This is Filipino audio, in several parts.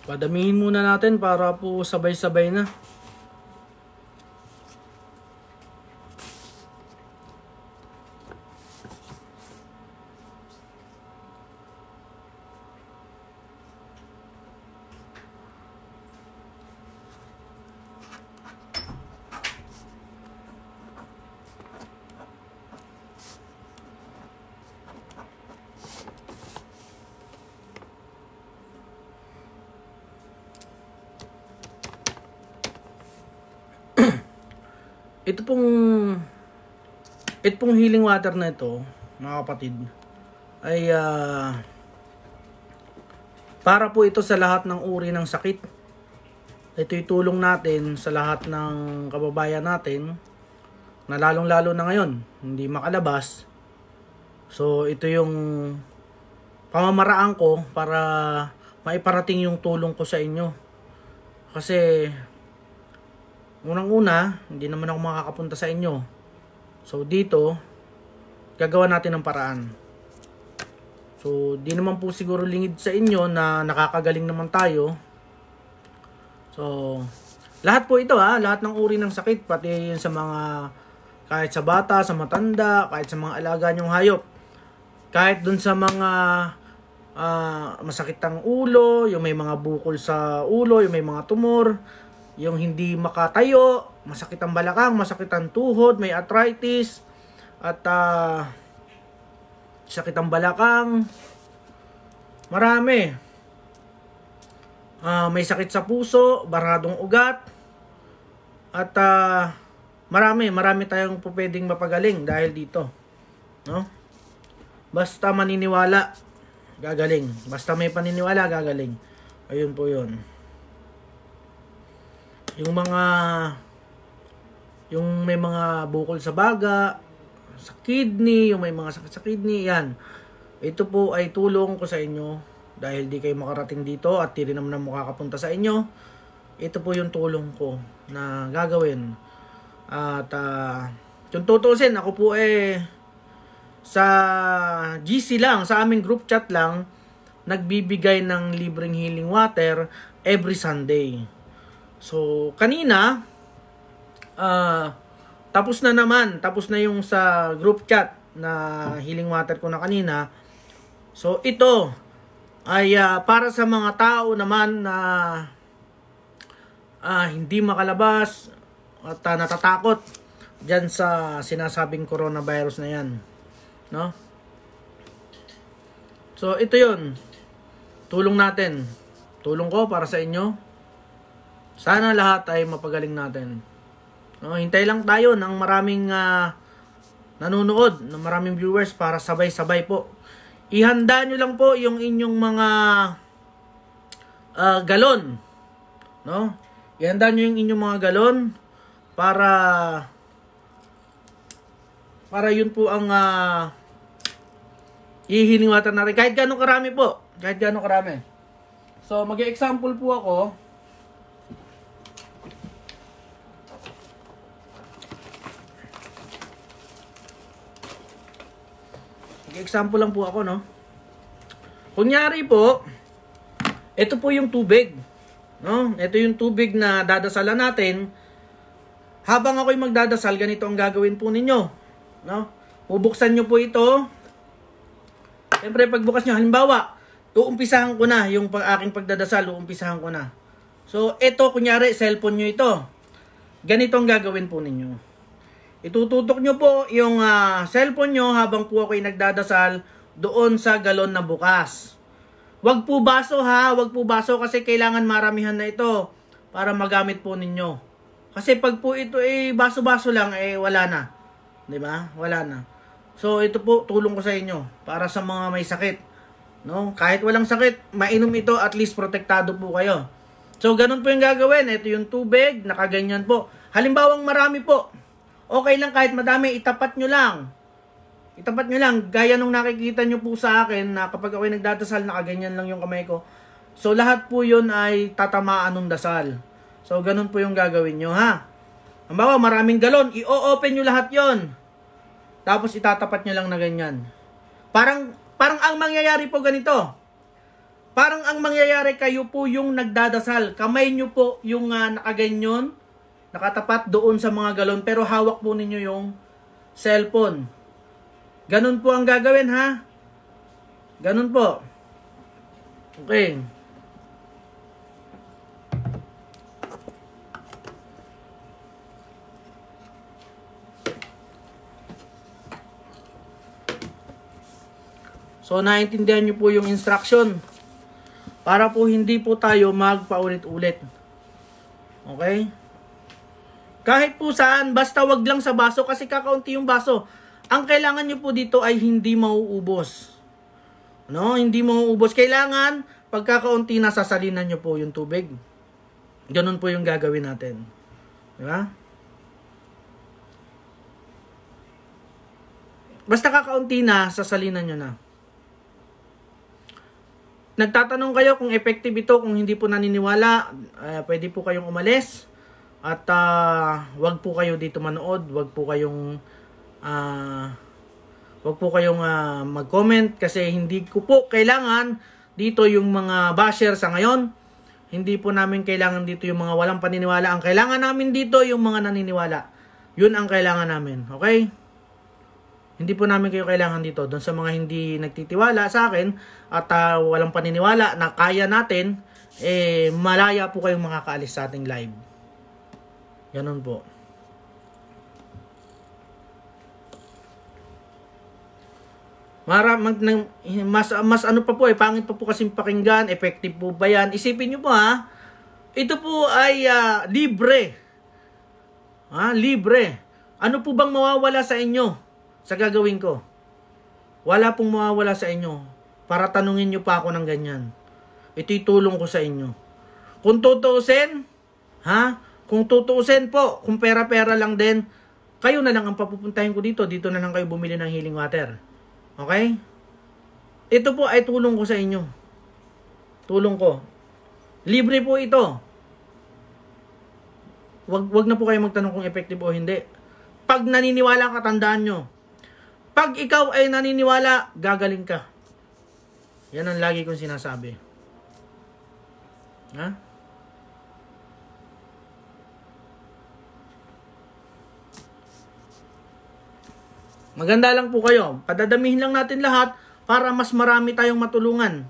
Padamihin muna natin para po sabay-sabay na. Ito pong healing water na ito, mga kapatid, ay para po ito sa lahat ng uri ng sakit. Ito'y tulong natin sa lahat ng kababayan natin na lalong-lalo na ngayon, hindi makalabas. So ito yung pamamaraan ko para maiparating yung tulong ko sa inyo. Kasi unang-una, hindi naman ako makakapunta sa inyo. So dito, gagawa natin ng paraan. So di naman po siguro lingid sa inyo na nakakagaling naman tayo. So lahat po ito lahat ng uri ng sakit, pati sa mga, kahit sa bata, sa matanda, kahit sa mga alaga nyong hayop. Kahit dun sa mga masakit ang ulo, yung may mga bukol sa ulo, yung may mga tumor, yung hindi makatayo, masakit ang balakang, masakit ang tuhod, may arthritis, at sakit ang balakang, marami. May sakit sa puso, baradong ugat, at marami tayong pwedeng mapagaling dahil dito. No? Basta maniniwala, gagaling. Basta may paniniwala, gagaling. Ayun po yun. Yung may mga bukol sa baga, sa kidney, yung may mga sakit sa kidney, yan. Ito po ay tulong ko sa inyo dahil di kayo makarating dito at di rin naman na makakapunta sa inyo. Ito po yung tulong ko na gagawin. At yung tutusin, ako po sa GC lang, sa aming group chat lang, nagbibigay ng libreng healing water every Sunday. So, kanina, tapos na yung sa group chat na healing water ko na kanina. So, ito ay para sa mga tao naman na hindi makalabas at natatakot dyan sa sinasabing coronavirus na yan. No? So, ito yun. Tulong natin. Tulong ko para sa inyo. Sana lahat ay mapagaling natin. No, hintay lang tayo ng maraming nanonood, ng maraming viewers para sabay-sabay po. Ihanda nyo lang po yung inyong mga galon. No? Ihanda nyo yung inyong mga galon para yun po ang ihiling water natin. Kahit gano'ng karami po. Kahit gano'ng karami. So, mag-example po ako. Example lang po ako, no? Kunyari po, ito po yung tubig, no? Ito yung tubig na dadasalan natin. Habang ako'y magdadasal, ganito ang gagawin po ninyo, no? Bubuksan nyo po ito. Siyempre, pagbukas nyo, halimbawa, uumpisahan ko na yung aking pagdadasal, uumpisahan ko na. So, ito, kunyari, cellphone nyo ito. Ganito ang gagawin po ninyo. Itututok nyo po yung cellphone nyo habang po ako'y nagdadasal doon sa galon na bukas. Wag po baso wag po baso kasi kailangan maramihan na ito para magamit po ninyo. Kasi pag po ito baso-baso lang wala na. 'Di ba? Wala na. So ito po tulong ko sa inyo para sa mga may sakit, no? Kahit walang sakit, mainom ito, at least protektado po kayo. So ganun po yung gagawin. Ito yung tubig, nakaganyan po. Halimbawang marami po. Okay lang kahit madami, itapat nyo lang. Itapat nyo lang. Gaya nung nakikita nyo po sa akin na kapag ako'y nagdadasal, nakaganyan lang yung kamay ko. So, lahat po yun ay tatamaan ng dasal. So, ganun po yung gagawin nyo, ha? Halimbawa, maraming galon. I-open nyo lahat yon. Tapos, itatapat nyo lang na ganyan. Parang ang mangyayari po ganito. Parang ang mangyayari, kayo po yung nagdadasal. Kamay nyo po yung nakaganyon, nakatapat doon sa mga galon, pero hawak po ninyo yung cellphone. Ganun po ang gagawin, ha? Ganun po. Okay. So, naintindihan nyo po yung instruction. Para po hindi po tayo magpaulit-ulit. Okay? Kahit po saan, basta wag lang sa baso kasi kakaunti yung baso. Ang kailangan nyo po dito ay hindi mauubos. No? Hindi mauubos. Kailangan, pagkakaunti na sasalinan nyo po yung tubig. Ganun po yung gagawin natin. Diba? Basta kakaunti na, sasalinan nyo na. Nagtatanong kayo kung effective ito, kung hindi po naniniwala, pwede po kayong umalis. At wag po kayo dito manood, wag po kayong mag-comment kasi hindi ko po kailangan dito yung mga basher sa ngayon. Hindi po namin kailangan dito yung mga walang paniniwala. Ang kailangan namin dito yung mga naniniwala. Yun ang kailangan namin, okay? Hindi po namin kayo kailangan dito. Doon sa mga hindi nagtitiwala sa akin at walang paniniwala na kaya natin, malaya po kayong makakaalis sa ating live. Ganun po. Mas ano pa po, pangit pa po kasing pakinggan, effective po ba yan? Isipin nyo po ha, ito po ay libre. Libre. Ano po bang mawawala sa inyo sa gagawin ko? Wala pong mawawala sa inyo para tanungin nyo pa ako ng ganyan. Ito'y tulong ko sa inyo. Kung tutuusin, kung tutuusin po, kung pera-pera lang din, kayo na lang ang papupuntahin ko dito. Dito na lang kayo bumili ng healing water. Okay? Ito po ay tulong ko sa inyo. Tulong ko. Libre po ito. Wag na po kayo magtanong kung effective o hindi. Pag naniniwala ka, tandaan nyo. Pag ikaw ay naniniwala, gagaling ka. Yan ang lagi kong sinasabi. Ha? Maganda lang po kayo. Padadamihin lang natin lahat para mas marami tayong matulungan.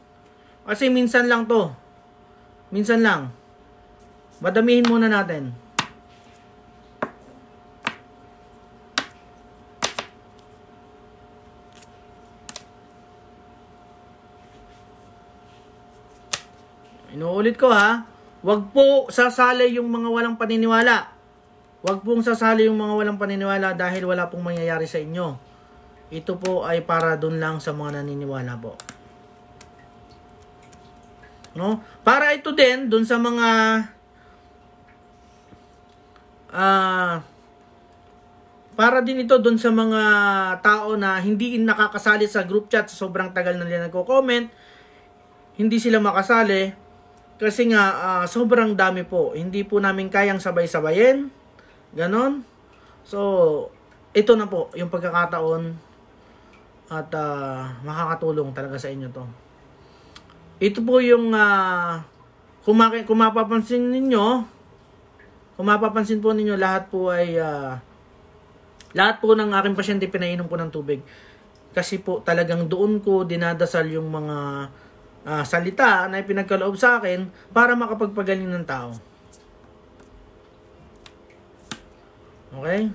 Kasi minsan lang to. Minsan lang. Madamihin muna natin. Inuulit ko ha. Huwag po sasali yung mga walang paniniwala. Huwag pong sasali yung mga walang paniniwala dahil wala pong mangyayari sa inyo. Ito po ay para dun lang sa mga naniniwala po. No? Para ito din dun sa mga para din ito dun sa mga tao na hindi nakakasali sa group chat sa sobrang tagal na nila nagko-comment. Hindi sila makasali kasi nga sobrang dami po. Hindi po namin kayang sabay-sabayin. Ganon. So, ito na po yung pagkakataon at makakatulong talaga sa inyo to. Ito po yung kung mapapansin po ninyo, lahat po ay lahat po ng aking pasyente pinainom po ng tubig. Kasi po talagang doon ko dinadasal yung mga salita na ipinagkaloob sa akin para makapagpagaling ng tao. Okay?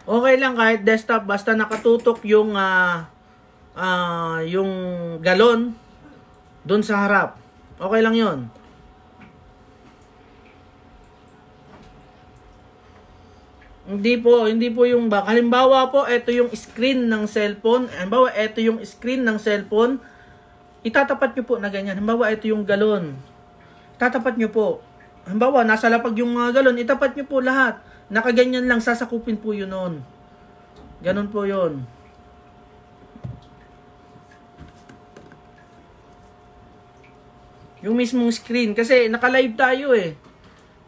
Okay lang kahit desktop basta nakatutok yung galon doon sa harap. Okay lang 'yon. Hindi po yung halimbawa po, ito yung screen ng cellphone. Halimbawa, ito yung screen ng cellphone. Itatapat nyo po na ganyan. Halimbawa, ito yung galon. Tatapat nyo po. halimbawa, nasa lapag yung galon, itapat nyo po lahat. Nakaganyan lang, sasakupin po yun nun. Ganon po yun. Yung mismong screen. Kasi naka-live tayo eh.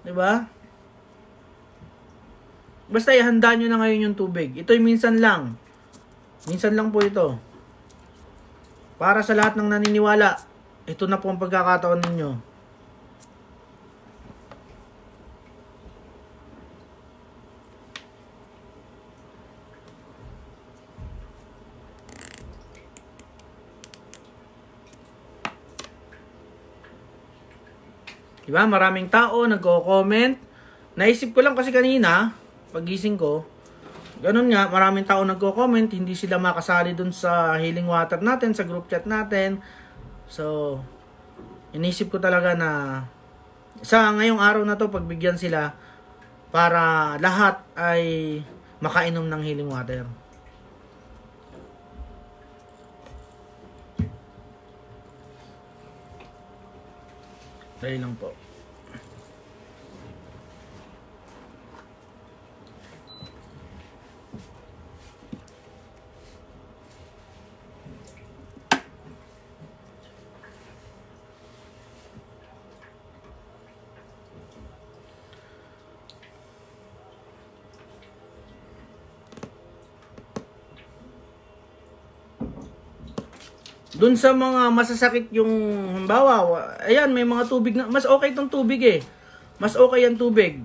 'Di ba? Basta ihanda nyo na ngayon yung tubig. Ito'y minsan lang. Minsan lang po ito. Para sa lahat ng naniniwala, ito na po ang pagkakataon ninyo. Diba? Maraming tao nagko-comment. Naisip ko lang kasi kanina, pagising ko, ganun nga, maraming tao nagko-comment, hindi sila makasali dun sa healing water natin, sa group chat natin. So, inisip ko talaga na sa ngayong araw na to, pagbigyan sila para lahat ay makainom ng healing water. Dahil lang po. Doon sa mga masasakit yung halimbawa, ayan, may mga tubig na, mas okay itong tubig eh. Mas okay yung tubig.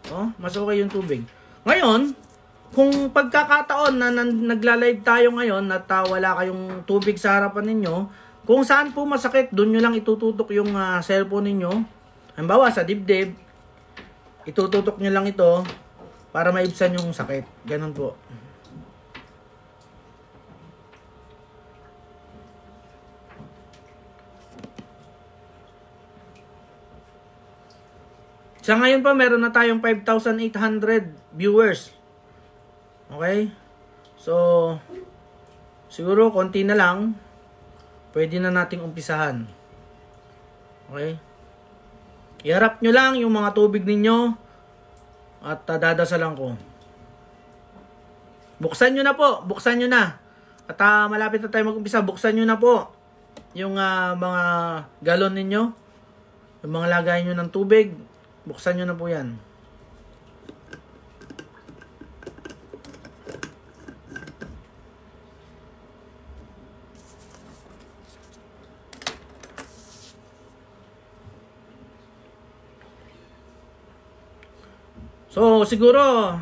Oh, mas okay yung tubig. Ngayon, kung pagkakataon na nagla-live tayo ngayon at wala kayong tubig sa harapan ninyo, kung saan po masakit, doon nyo lang itututok yung cellphone ninyo. Halimbawa, sa dibdib, itututok nyo lang ito para maibsan yung sakit. Ganun po. Sa ngayon pa, meron na tayong 5,800 viewers. Okay? So, siguro, konti na lang. Pwede na nating umpisahan. Okay? Iharap nyo lang yung mga tubig ninyo at dadasalan ko. Buksan nyo na po. Buksan nyo na. At malapit na tayo mag-umpisa. Buksan nyo na po yung mga galon ninyo. Yung mga lagay nyo ng tubig. Buksan nyo na po yan. So, siguro,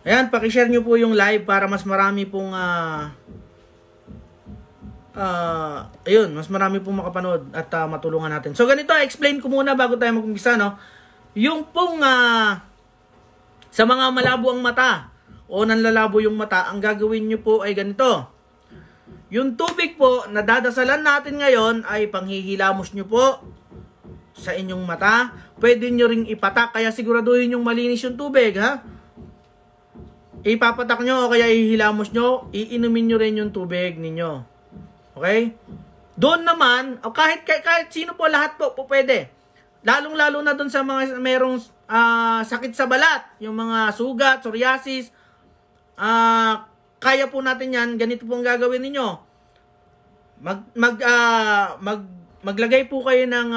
ayan, pakishare nyo po yung live para mas marami pong ayun, mas marami pong makapanood at matulungan natin. So ganito, explain ko muna bago tayo mag-umpisa, no? Yung pong sa mga malabo ang mata o nanlalabo yung mata, ang gagawin nyo po ay ganito. Yung tubig po na dadasalan natin ngayon ay panghihilamos nyo po sa inyong mata. Pwede nyo ring ipatak, kaya siguraduhin yung malinis yung tubig, ha? Ipapatak nyo o kaya ihilamos nyo, iinumin nyo rin yung tubig ninyo. Okay? Doon naman, o kahit sino po, lahat po pwede. Lalong-lalo na doon sa mga merong sakit sa balat, yung mga sugat, psoriasis, kaya po natin yan. Ganito po ang gagawin ninyo. Maglagay po kayo ng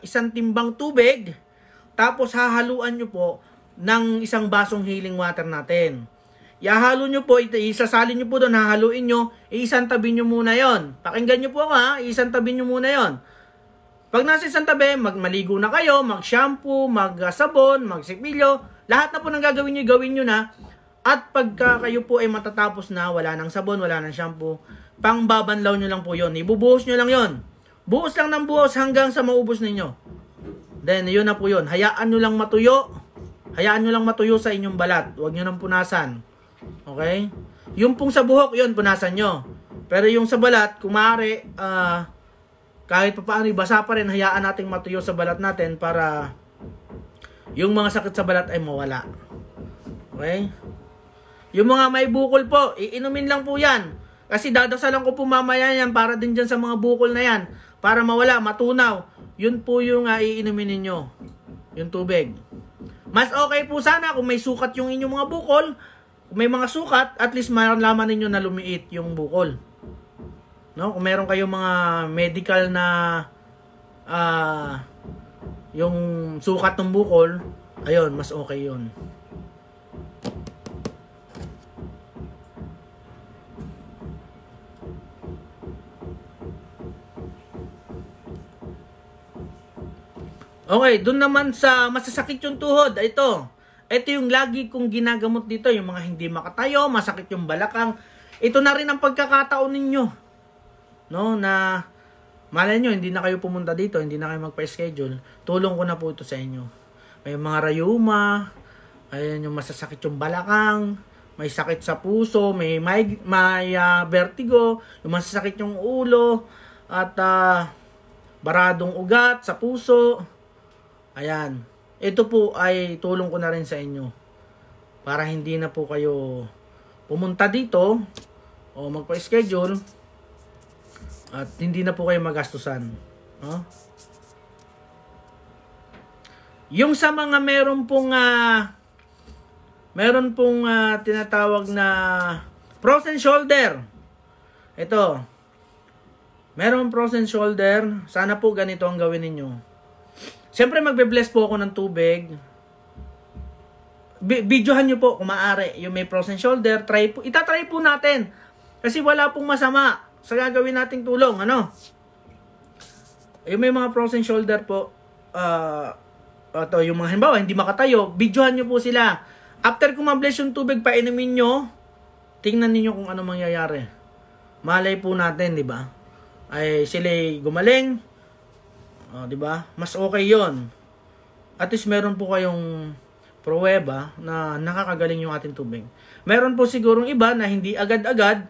isang timbang tubig, tapos hahaluan nyo po ng isang basong healing water natin. Ihahalo nyo po, isasalin nyo po doon, hahaluin nyo, iisantabi nyo muna yon. Pakinggan nyo po ako ha, iisantabi nyo muna yon. Pag nasa isantabi, maligo na kayo, mag-shampoo, mag-sabon, mag-sipilyo, lahat na po ng gagawin nyo, gawin nyo na. At pagka kayo po ay matatapos na, wala ng sabon, wala ng shampoo, pangbabanlaw nyo lang po yon. Ibubuhos nyo lang yon. Buhos lang ng buhos hanggang sa maubos ninyo. Then, yun na po yun. Hayaan nyo lang matuyo. Hayaan nyo lang matuyo sa inyong balat. Huwag nyo nang punasan. Okay? Yung pong sa buhok, yun, punasan nyo. Pero yung sa balat, kung maaari, kahit pa paano, basa pa rin, hayaan nating matuyo sa balat natin para yung mga sakit sa balat ay mawala. Okay? Yung mga may bukol po, iinumin lang po yan. Kasi dadasalan ko po mamaya yan para din dyan sa mga bukol na yan. Para mawala, matunaw. yun po yung iinumin ninyo. Yung tubig. Mas okay po sana kung may sukat yung inyong mga bukol. Kung may mga sukat, at least malaman ninyo na lumiit yung bukol. No? Kung meron kayong mga medical na yung sukat ng bukol, ayun, mas okay yun. Okay, dun naman sa masasakit yung tuhod, ito yung lagi kong ginagamot dito, yung mga hindi makatayo, masakit yung balakang. Ito na rin ang pagkakataon ninyo, no, na malay nyo, hindi na kayo pumunta dito, hindi na kayo magpa-schedule. Tulong ko na po ito sa inyo. May mga rayuma, ayan yung masasakit yung balakang, may sakit sa puso, may vertigo, yung masasakit yung ulo, at baradong ugat sa puso. Ayan. Ito po ay tulong ko na rin sa inyo. Para hindi na po kayo pumunta dito o magpa-schedule at hindi na po kayo magastusan. No? Yung sa mga meron pong tinatawag na frozen shoulder. Ito. Meron frozen shoulder. Sana po ganito ang gawin ninyo. Siyempre magbe-bless po ako ng tubig. Videohan nyo po kung maaari. Yung may frozen shoulder, itatry po natin. Kasi wala pong masama sa gagawin nating tulong. Ano? Yung may mga frozen shoulder po, yung mga halimbawa, hindi makatayo, videohan nyo po sila. After kung ma-bless yung tubig, painumin nyo, tingnan niyo kung ano mangyayari. Malay po natin, di ba? Ay sila'y gumaling. Di ba? Mas okay 'yon. At least meron po kayong pruweba na nakakagaling yung ating tubig. Meron po sigurong iba na hindi agad-agad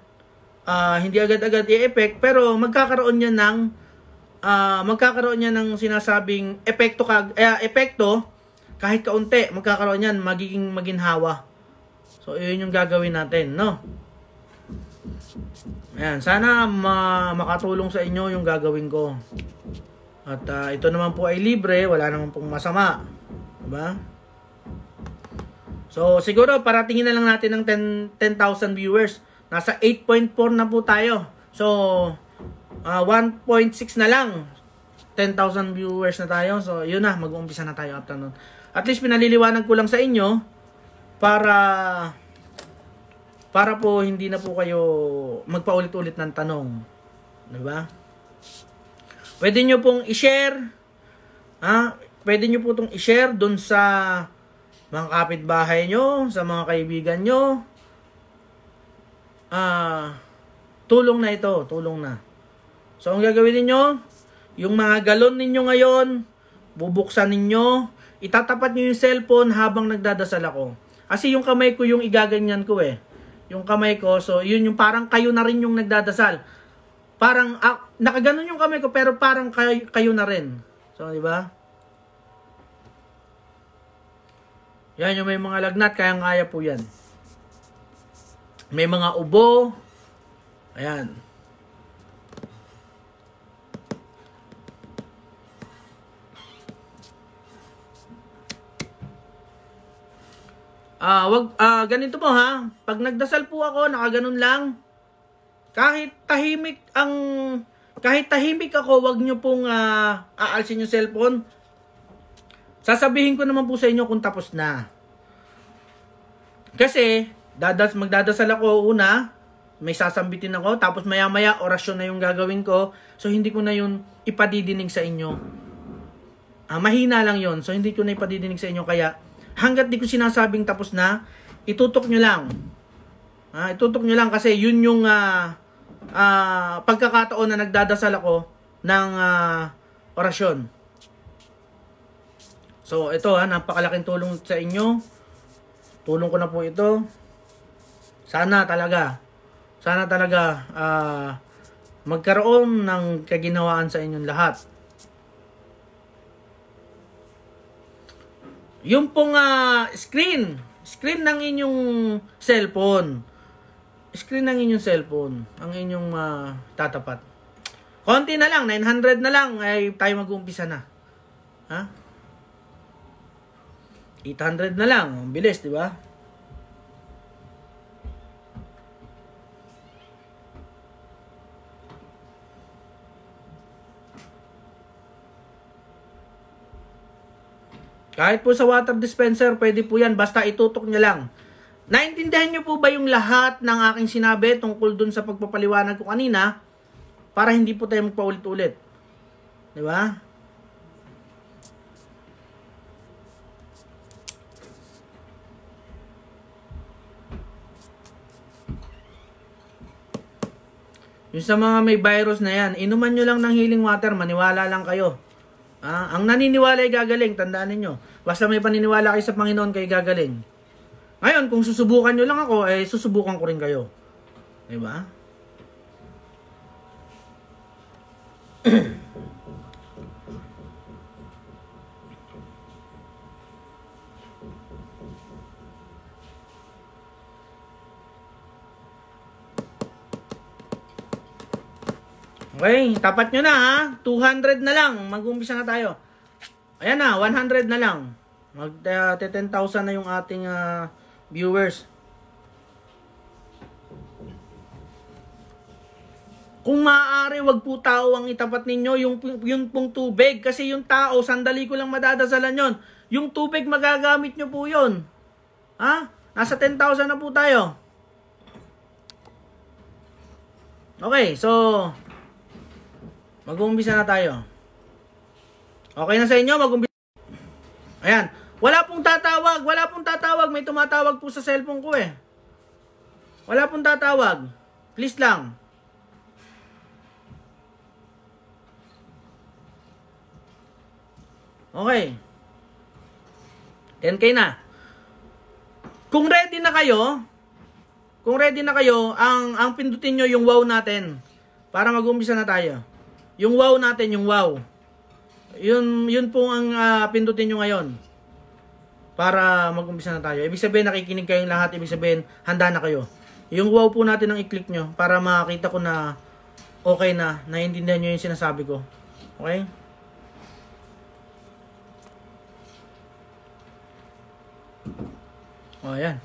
i-effect, pero magkakaroon niya ng sinasabing epekto kahit kaunti, magkakaroon niyan, magiging maginhawa. So, yun yung gagawin natin, no? Ayan, sana makatulong sa inyo yung gagawin ko. At ito naman po ay libre, wala naman pong masama. Diba? So, siguro paratingin na lang natin ng 10,000 viewers. Nasa 8.4 na po tayo. So, 1.6 na lang. 10,000 viewers na tayo. So, yun na, mag-uumpisa na tayo after nun. At least pinaliliwanag ko lang sa inyo para po hindi na po kayo magpaulit-ulit ng tanong. Diba? Pwede nyo pong i-share. Pwede nyo po itong i-share dun sa mga kapitbahay nyo, sa mga kaibigan nyo. Tulong na ito. Tulong na. So, ang gagawin ninyo, yung mga galon ninyo ngayon, bubuksan ninyo, itatapat nyo yung cellphone habang nagdadasal ako. Kasi yung kamay ko yung igaganyan ko eh. Yung kamay ko, so yun yung parang kayo na rin yung nagdadasal. Parang, nakaganon yung kamay ko, pero parang kayo na rin. So, di ba? Yan, yung may mga lagnat, kayang-kaya po yan. May mga ubo. Ayan. Ganito po ha. Pag nagdasal po ako, nakaganon lang. Kahit tahimik ako, wag nyo pong aalsin yung cellphone. Sasabihin ko naman po sa inyo kung tapos na. Kasi, magdadasal ako una, may sasambitin ako, tapos maya-maya orasyon na yung gagawin ko. So, hindi ko na yun ipadidinig sa inyo. Mahina lang yun. So, hindi ko na ipadidinig sa inyo. Kaya, hanggat di ko sinasabing tapos na, itutok nyo lang. Itutok nyo lang kasi yun yung pagkakataon na nagdadasal ako ng orasyon. So, ito napakalaking tulong sa inyo. Tulong ko na po ito. Sana talaga magkaroon ng kaginawaan sa inyong lahat. Yung pong screen ng inyong cellphone. Screen ng inyong cellphone ang inyong tatapat. Konti na lang, 900 na lang, ay tayo mag-uumpisa na. Ha? 800 na lang. Ang bilis, di ba? Kahit po sa water dispenser, pwede po yan. Basta itutok nyo lang. Naintindihan nyo po ba yung lahat ng aking sinabi tungkol dun sa pagpapaliwanag ko kanina? Para hindi po tayo magpaulit-ulit. Di ba? Yung sa mga may virus na yan, inuman nyo lang ng healing water, maniwala lang kayo. Ang naniniwala ay gagaling, tandaan niyo. Basta may paniniwala kayo sa Panginoon, kayo gagaling. Ngayon, kung susubukan nyo lang ako, eh susubukan ko rin kayo. Diba? Okay, tapat nyo na ha. 200 na lang. Mag-umpisa na tayo. Ayan na, 100 na lang. Mag-10,000 na yung ating viewers. Kung maaari, wag po tao ang itapat ninyo yung pong tubig. Kasi yung tao, sandali ko lang madadasalan yon. Yung tubig, magagamit nyo po yun. Ha? Nasa 10,000 na po tayo. Okay, so mag-uumpisa na tayo. Okay na sa inyo? Mag-uumpisa. Ayan. Wala pong tatawag. Wala pong tatawag. May tumatawag po sa cellphone ko eh. Wala pong tatawag. Please lang. Okay. 10K na. Kung ready na kayo, ang pindutin nyo yung wow natin. Para mag-uumpisa na tayo. Yung wow natin, yung wow. Yun po ang pindutin nyo ngayon. Para mag-umpisa na tayo. Ibig sabihin, nakikinig kayong lahat. Ibig sabihin, handa na kayo. Yung wow po natin ang i-click nyo. Para makakita ko na okay na. Naiintindihan nyo yung sinasabi ko. Okay? O, ayan.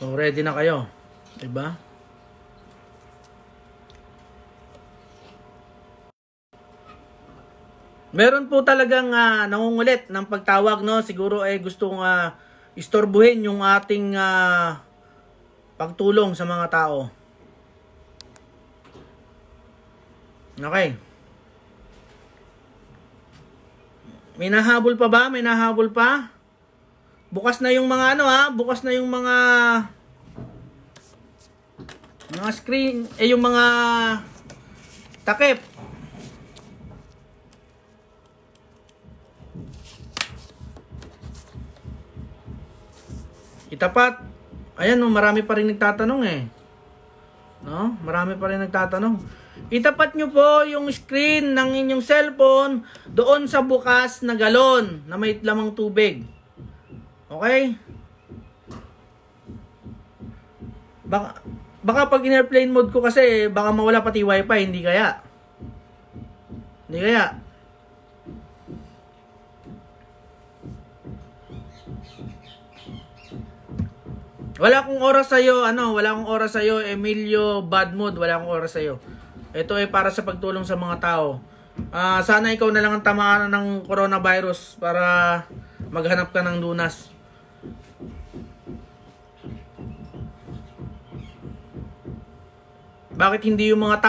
So, ready na kayo. Diba? Meron po talagang nangungulit ng pagtawag, no? Siguro gustong istorbuhin yung ating pagtulong sa mga tao. Okay. May nahabol pa ba? May nahabol pa? Bukas na yung mga bukas na yung mga screen, yung mga takip. Itapat. Ayan, no, marami pa rin nagtatanong eh. No? Marami pa rin nagtatanong. Itapat nyo po yung screen ng inyong cellphone doon sa bukas na galon na may lamang tubig. Okay? Baka pag in-airplane mode ko kasi baka mawala pati wifi, hindi kaya. Hindi kaya. Wala akong oras sa'yo, wala akong oras sa'yo, Emilio Bad Mood, wala akong oras sa'yo. Ito ay para sa pagtulong sa mga tao. Sana ikaw na lang ang tamaan ng coronavirus para maghanap ka ng lunas. Bakit hindi yung mga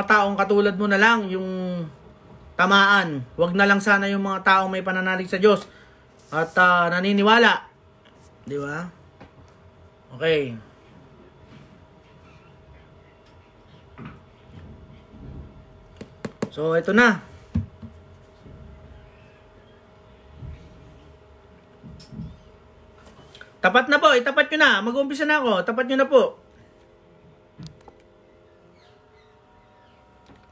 taong katulad mo na lang yung tamaan? Wag na lang sana yung mga taong may pananalig sa Diyos at naniniwala. Di ba? Okay. So, ito na. Tapat na po. Itapat nyo na. Mag-uumpisa na ako. Tapat nyo na po.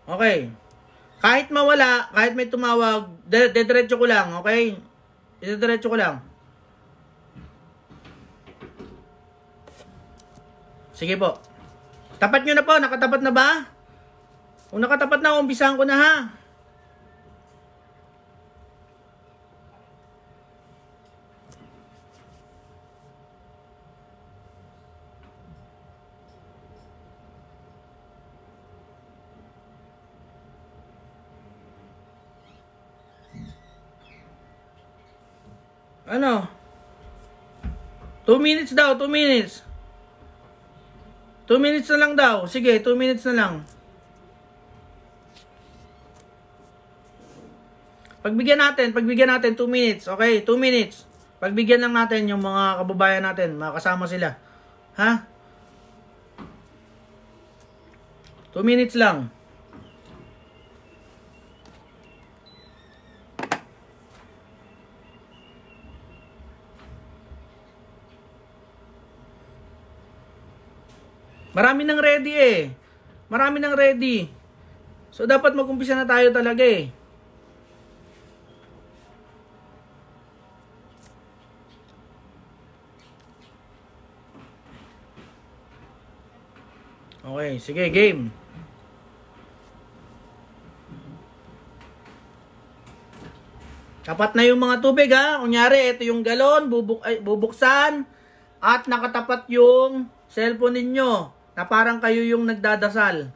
Okay. Kahit mawala, kahit may tumawag, diretso ko lang. Okay? Diretso ko lang. Sige po. Tapat nyo na po. Nakatapat na ba? Kung nakatapat na, umpisahan ko na ha. Ano? 2 minutes daw, 2 minutes. 2 minutes na lang daw. Sige, 2 minutes na lang. Pagbigyan natin 2 minutes. Okay, 2 minutes. Pagbigyan lang natin yung mga kababayan natin, makasama sila. Ha? 2 minutes lang. Marami nang ready eh. Marami nang ready. So dapat mag-umpisa na tayo talaga eh. Okay, sige, game. Tapat na yung mga tubig ha. Kunyari, ito yung galon, bubuksan at nakatapat yung cellphone ninyo. Na parang kayo yung nagdadasal.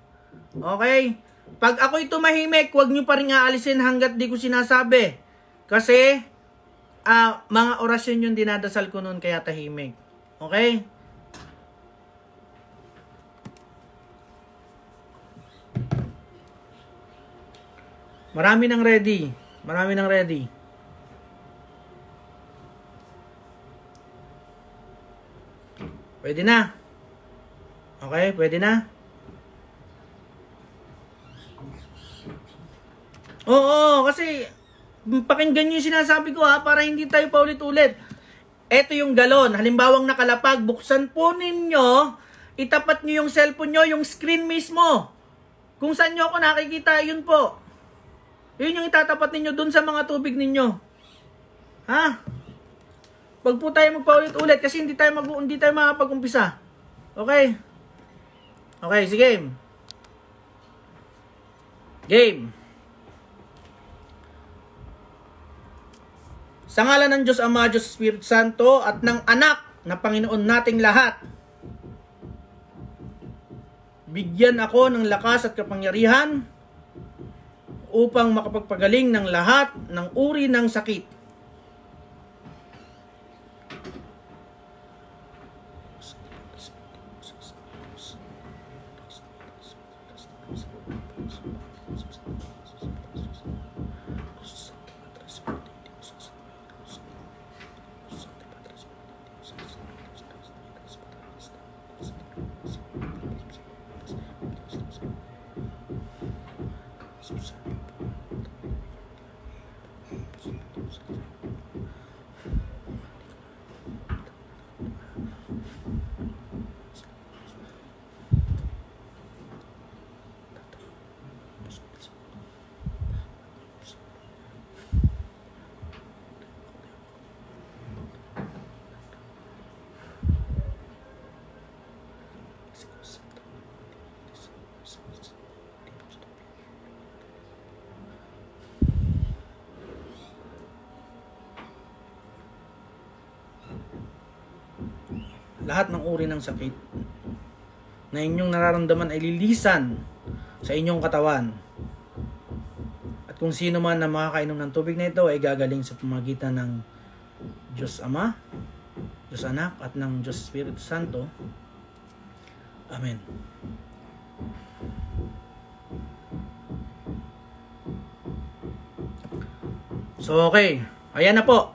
Okay? Pag ako'y tumahimik, huwag nyo pa rin aalisin hanggat di ko sinasabi. Kasi, mga orasyon yung dinadasal ko noon kaya tahimik. Okay? Marami nang ready. Marami nang ready. Pwede na. Okay, pwede na. Oo, kasi pakinggan nyo yung sinasabi ko ha, para hindi tayo paulit-ulit. Ito yung galon. Halimbawang nakalapag, buksan po ninyo, itapat nyo yung cellphone nyo, yung screen mismo. Kung saan nyo ako nakikita, yun po. Yun yung itatapat ninyo dun sa mga tubig ninyo. Ha? Wag po tayo magpaulit-ulit kasi hindi tayo makapag-umpisa. Okay? Okay, sige. Game. Sa ngalan ng Diyos Ama, Diyos Espiritu Santo, at ng Anak na Panginoon nating lahat, bigyan ako ng lakas at kapangyarihan upang makapagpagaling ng lahat ng uri ng sakit. Lahat ng uri ng sakit na inyong nararamdaman ay lilisan sa inyong katawan. At kung sino man na makakainom ng tubig na ito ay gagaling sa pamamagitan ng Diyos Ama, Diyos Anak, at ng Diyos Espiritu Santo. Amen. So okay, ayan na po.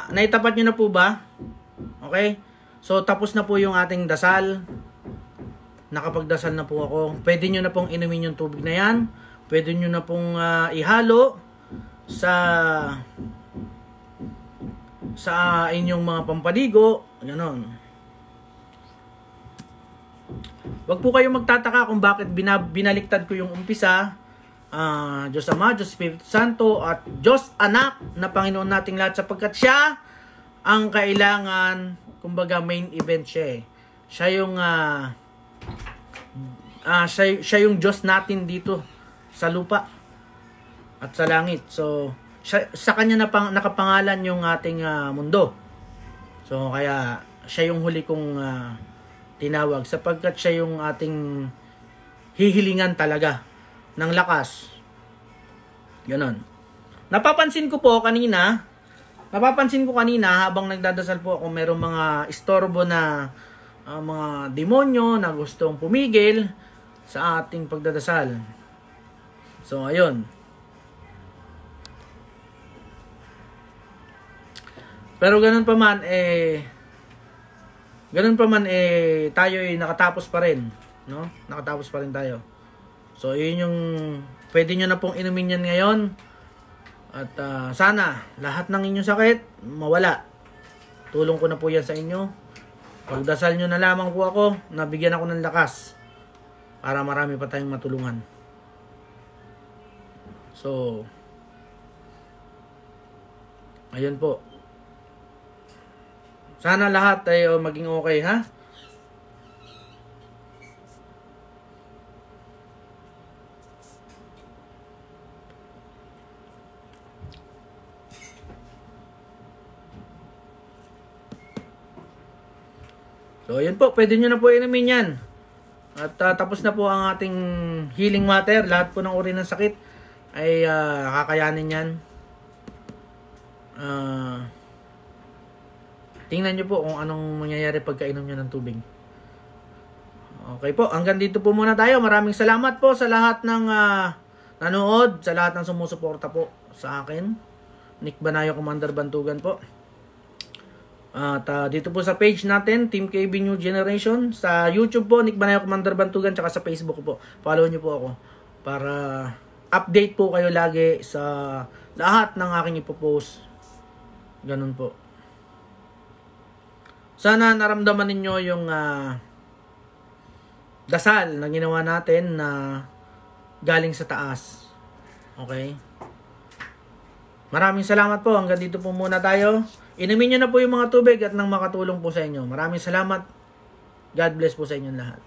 Naitapat nyo na po ba? Okay? So, tapos na po yung ating dasal. Nakapagdasal na po ako. Pwede nyo na pong inumin yung tubig na yan. Pwede nyo na pong ihalo sa inyong mga pampaligo. Ganon. Wag po kayong magtataka kung bakit binaliktad ko yung umpisa. Diyos Ama, Diyos Espiritu Santo, at Diyos Anak na Panginoon nating lahat, sapagkat siya ang kailangan, kumbaga main event siya eh. Siya yung siya yung Diyos natin dito sa lupa at sa langit. So sa kanya nakapangalan yung ating mundo. So kaya siya yung huli kong tinawag sapagkat siya yung ating hihilingan talaga ng lakas. Ganon. Napapansin ko kanina habang nagdadasal po ako, merong mga istorbo na mga demonyo na gustong pumigil sa ating pagdadasal. So ayun. Pero ganun pa man tayo ay nakatapos pa rin, no? Nakatapos pa rin tayo. So yun yung pwede nyo na pong inumin yan ngayon. At sana lahat ng inyong sakit mawala. Tulong ko na po yan sa inyo. Pagdasal nyo na lamang po ako, nabigyan ako ng lakas para marami pa tayong matulungan. So ayun po. Sana lahat ay maging okay, ha? So, ayun po. Pwede nyo na po inumin yan. At tapos na po ang ating healing water. Lahat po ng uri ng sakit ay kakayanin yan. Tingnan nyo po kung anong mangyayari pagkainom nyo ng tubig. Okay po, hanggang dito po muna tayo. Maraming salamat po sa lahat ng nanood, sa lahat ng sumusuporta po sa akin. Nick Banayo, Commander Bantugan po. At dito po sa page natin, Team KB New Generation. Sa YouTube po, Nick Banayo, Commander Bantugan. Tsaka sa Facebook po. Follow nyo po ako para update po kayo lagi sa lahat ng aking ipopost. Ganun po. Sana naramdaman ninyo yung dasal na ginawa natin na galing sa taas. Okay? Maraming salamat po. Hanggang dito po muna tayo. Inumin nyo na po yung mga tubig at nang makatulong po sa inyo. Maraming salamat. God bless po sa inyong lahat.